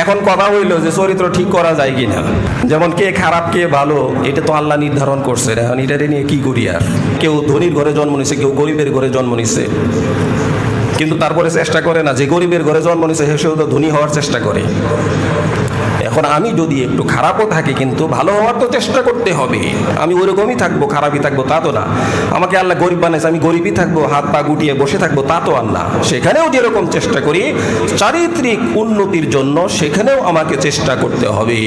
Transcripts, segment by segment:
এখন কথা হইল যে চরিত্র ঠিক করা যায় কিনা, যেমন কে খারাপ কে ভালো এটা তো আল্লাহ নির্ধারণ করছে। এখন এটা নিয়ে কি করি আর? কেউ ধনীর ঘরে জন্ম নিছে, কেউ গরিবের ঘরে জন্ম নিছে, কিন্তু তারপরে চেষ্টা করে না যে গরিবের ঘরে জন্ম নিছে সেও তো ধনী হওয়ার চেষ্টা করে। এখন আমি যদি একটু খারাপও থাকি কিন্তু ভালো হওয়ার তো চেষ্টা করতে হবে। আমি ওইরকমই থাকবো, খারাপই থাকবো তা তো না। আমাকে আল্লাহ গরিব বানাইছে, আমি গরিবই থাকবো, হাত পা গুটিয়ে বসে থাকবো তা তো আর না। সেখানেও যেরকম চেষ্টা করি চারিত্রিক উন্নতির জন্য, সেখানেও আমাকে চেষ্টা করতে হবে।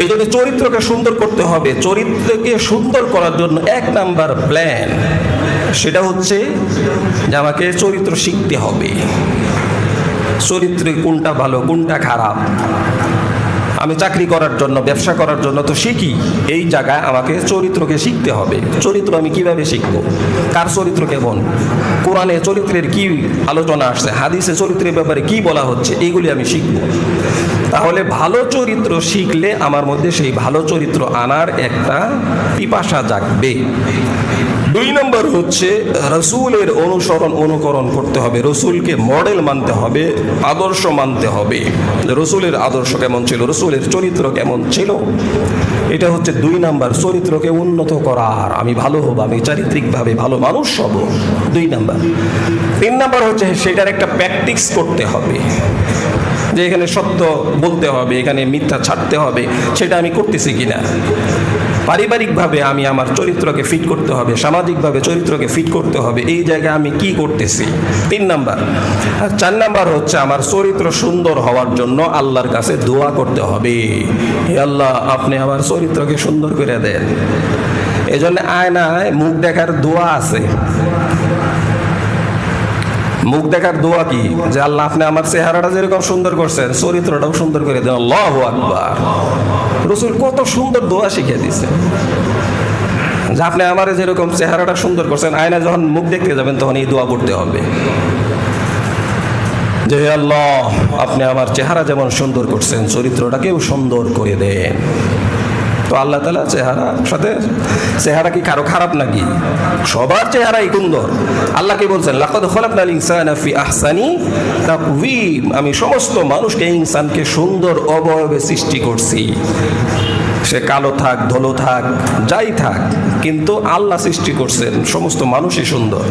এই জন্য চরিত্রকে সুন্দর করতে হবে। চরিত্রকে সুন্দর করার জন্য 1 নাম্বার প্ল্যান সেটা হচ্ছে যে আমাকে চরিত্র শিখতে হবে। চরিত্রে কোনটা ভালো কোনটা খারাপ আমি চাকরি করার জন্য, ব্যবসা করার জন্য তো শিখি। এই জায়গায় আমাকে চরিত্রকে শিখতে হবে। চরিত্র আমি কিভাবে শিখব? কার চরিত্র কেমন, কোরআনে চরিত্রের কি আলোচনা আসছে, হাদিসে চরিত্রের ব্যাপারে কি বলা হচ্ছে, এইগুলি আমি শিখব। তাহলে ভালো চরিত্র শিখলে আমার মধ্যে সেই ভালো চরিত্র আনার একটা পিপাসা জাগবে। 2 নম্বর হচ্ছে রসুলের অনুকরণ করতে হবে। রসুলকে মডেল মানতে হবে, আদর্শ মানতে হবে। রসুলের আদর্শ কেমন ছিল, রসুলের চরিত্র কেমন ছিল, এটা হচ্ছে 2 নাম্বার। চরিত্রকে উন্নত করার, আমি ভালো হব, আমি চারিত্রিকভাবে ভালো মানুষ হব, 2 নাম্বার। 3 নাম্বার হচ্ছে সেটার একটা প্র্যাকটিস করতে হবে, যে এখানে সত্য বলতে হবে, এখানে মিথ্যা ছাড়তে হবে, সেটা আমি করতেছি কিনা। পারিবারিকভাবে আমি আমার চরিত্রকে ফিট করতে হবে, সামাজিকভাবে চরিত্রকে ফিট করতে হবে, এই জায়গায় আমি কি করতেছি, 3 নাম্বার। আর 4 নাম্বার হচ্ছে আমার চরিত্র সুন্দর হওয়ার জন্য আল্লাহর কাছে দোয়া করতে হবে, হে আল্লাহ আপনি আমার চরিত্রকে সুন্দর করে দেন। এই জন্য আয়নায় মুখ দেখার দোয়া আছে। মুখ দেখার দোয়া কি? যে আল্লাহ আপনি আমার চেহারাটা যেরকম সুন্দর করছেন চরিত্রটাও সুন্দর করে দেন। আল্লাহু আকবার। রসুল কত সুন্দর দোয়া শিখিয়ে দিয়েছে যে আপনি আমার যেরকম চেহারাটা সুন্দর করছেন, আয়না যখন মুখ দেখতে যাবেন তখন এই দোয়া করতে হবে যে হে আল্লাহ আপনি আমার চেহারা যেমন সুন্দর করছেন চরিত্রটাকেও সুন্দর করে দেন। তো আল্লাহ তাআলা চেহারা কি কারো খারাপ নাকি? সবার চেহারাই সুন্দর। আল্লাহ কি বলছেন? লাকাদ খালাকনাল ইনসানা ফি আহসানি তাকওয়িম। আমি সমস্ত মানুষকে, ইনসানকে সুন্দর অবয়বে সৃষ্টি করছি। সে কালো থাক, ধলো থাক, যাই থাক, কিন্তু আল্লাহ সৃষ্টি করছেন সমস্ত মানুষই সুন্দর।